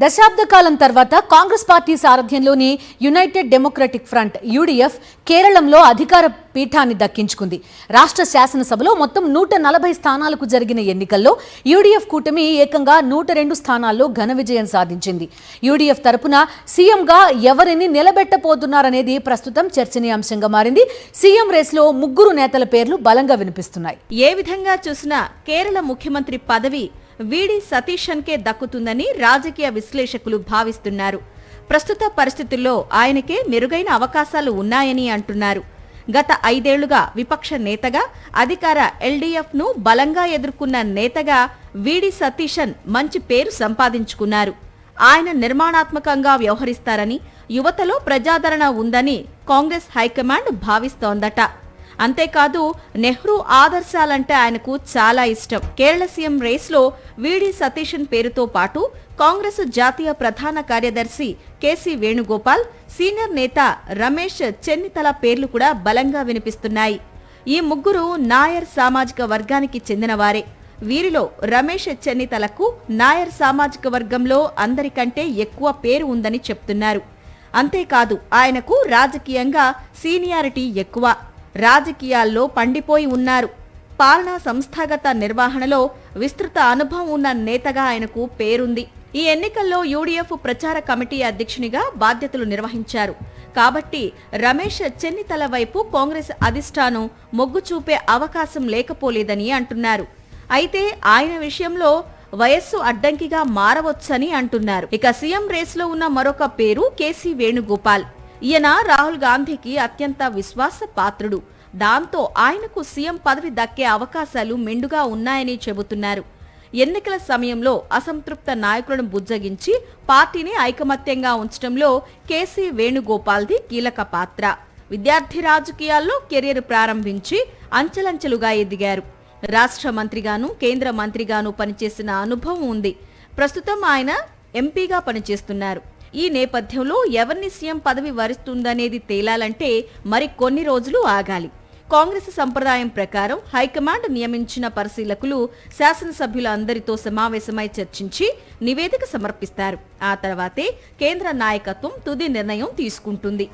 దశాబ్ద కాలం తర్వాత కాంగ్రెస్ పార్టీ సారథ్యంలోని యునైటెడ్ డెమోక్రటిక్ ఫ్రంట్ యూడీఎఫ్ కేరళంలో అధికార పీఠాన్ని దక్కించుకుంది. రాష్ట్ర శాసనసభలో మొత్తం 140 స్థానాలకు జరిగిన ఎన్నికల్లో యూడీఎఫ్ కూటమి ఏకంగా 102 స్థానాల్లో ఘన విజయం సాధించింది. యూడీఎఫ్ తరపున సీఎంగా ఎవరిని నిలబెట్టబోతున్నారనేది ప్రస్తుతం చర్చనీయాంశంగా మారింది. సీఎం రేస్లో 3 నేతల పేర్లు బలంగా వినిపిస్తున్నాయి. ఏ విధంగా చూసినా కేరళ ముఖ్యమంత్రి పదవి వీడి సతీశన్కే దక్కుతుందని రాజకీయ విశ్లేషకులు భావిస్తున్నారు. ప్రస్తుత పరిస్థితుల్లో ఆయనకే మెరుగైన అవకాశాలు ఉన్నాయని అంటున్నారు. గత 5 ఏళ్లుగా విపక్ష నేతగా, అధికార ఎల్డీఎఫ్ ను బలంగా ఎదుర్కొన్న నేతగా వీడి సతీశన్ మంచి పేరు సంపాదించుకున్నారు. ఆయన నిర్మాణాత్మకంగా వ్యవహరిస్తారని, యువతలో ప్రజాదరణ ఉందని కాంగ్రెస్ హైకమాండ్ భావిస్తోందట. అంతేకాదు, నెహ్రూ ఆదర్శాలంటే ఆయనకు చాలా ఇష్టం. కేరళ సీఎం రేస్లో వీడి సతీశన్ పేరుతో పాటు కాంగ్రెస్ జాతీయ ప్రధాన కార్యదర్శి కేసీ వేణుగోపాల్, సీనియర్ నేత రమేష్ చెన్నితల పేర్లు కూడా బలంగా వినిపిస్తున్నాయి. ఈ 3 నాయర్ సామాజిక వర్గానికి చెందినవారే. వీరిలో రమేష్ చెన్నితలకు నాయర్ సామాజిక వర్గంలో అందరికంటే ఎక్కువ పేరు ఉందని చెప్తున్నారు. అంతేకాదు, ఆయనకు రాజకీయంగా సీనియారిటీ ఎక్కువ. రాజకీయాల్లో పండిపోయి ఉన్నారు. పాలనా సంస్థాగత నిర్వహణలో విస్తృత అనుభవం ఉన్న నేతగా ఆయనకు పేరుంది. ఈ ఎన్నికల్లో యూడీఎఫ్ ప్రచార కమిటీ అధ్యక్షునిగా బాధ్యతలు నిర్వహించారు. కాబట్టి రమేష్ చెన్నితల వైపు కాంగ్రెస్ అధిష్టానం మొగ్గు చూపే అవకాశం లేకపోలేదని అంటున్నారు. అయితే ఆయన విషయంలో వయస్సు అడ్డంకిగా మారవచ్చని అంటున్నారు. ఇక సీఎం రేస్లో ఉన్న మరొక పేరు కేసీ వేణుగోపాల్. ఈయన రాహుల్ గాంధీకి అత్యంత విశ్వాస పాత్రుడు. దాంతో ఆయనకు సీఎం పదవి దక్కే అవకాశాలు మెండుగా ఉన్నాయని చెబుతున్నారు. ఎన్నికల సమయంలో అసంతృప్త నాయకులను బుజ్జగించి పార్టీని ఐకమత్యంగా ఉంచడంలో కేసీ వేణుగోపాల్ది కీలక పాత్ర. విద్యార్థి రాజకీయాల్లో కెరీర్ ప్రారంభించి అంచెలంచెలుగా ఎదిగారు. రాష్ట్ర మంత్రిగాను, కేంద్ర మంత్రిగాను పనిచేసిన అనుభవం ఉంది. ప్రస్తుతం ఆయన ఎంపీగా పనిచేస్తున్నారు. ఈ నేపథ్యంలో ఎవరిని సీఎం పదవి వరిస్తుందనేది తేలాలంటే మరి కొన్ని రోజులు ఆగాలి. కాంగ్రెస్ సంప్రదాయం ప్రకారం హైకమాండ్ నియమించిన పరిశీలకులు శాసనసభ్యులందరితో సమావేశమై చర్చించి నివేదిక సమర్పిస్తారు. ఆ తర్వాతే కేంద్ర నాయకత్వం తుది నిర్ణయం తీసుకుంటుంది.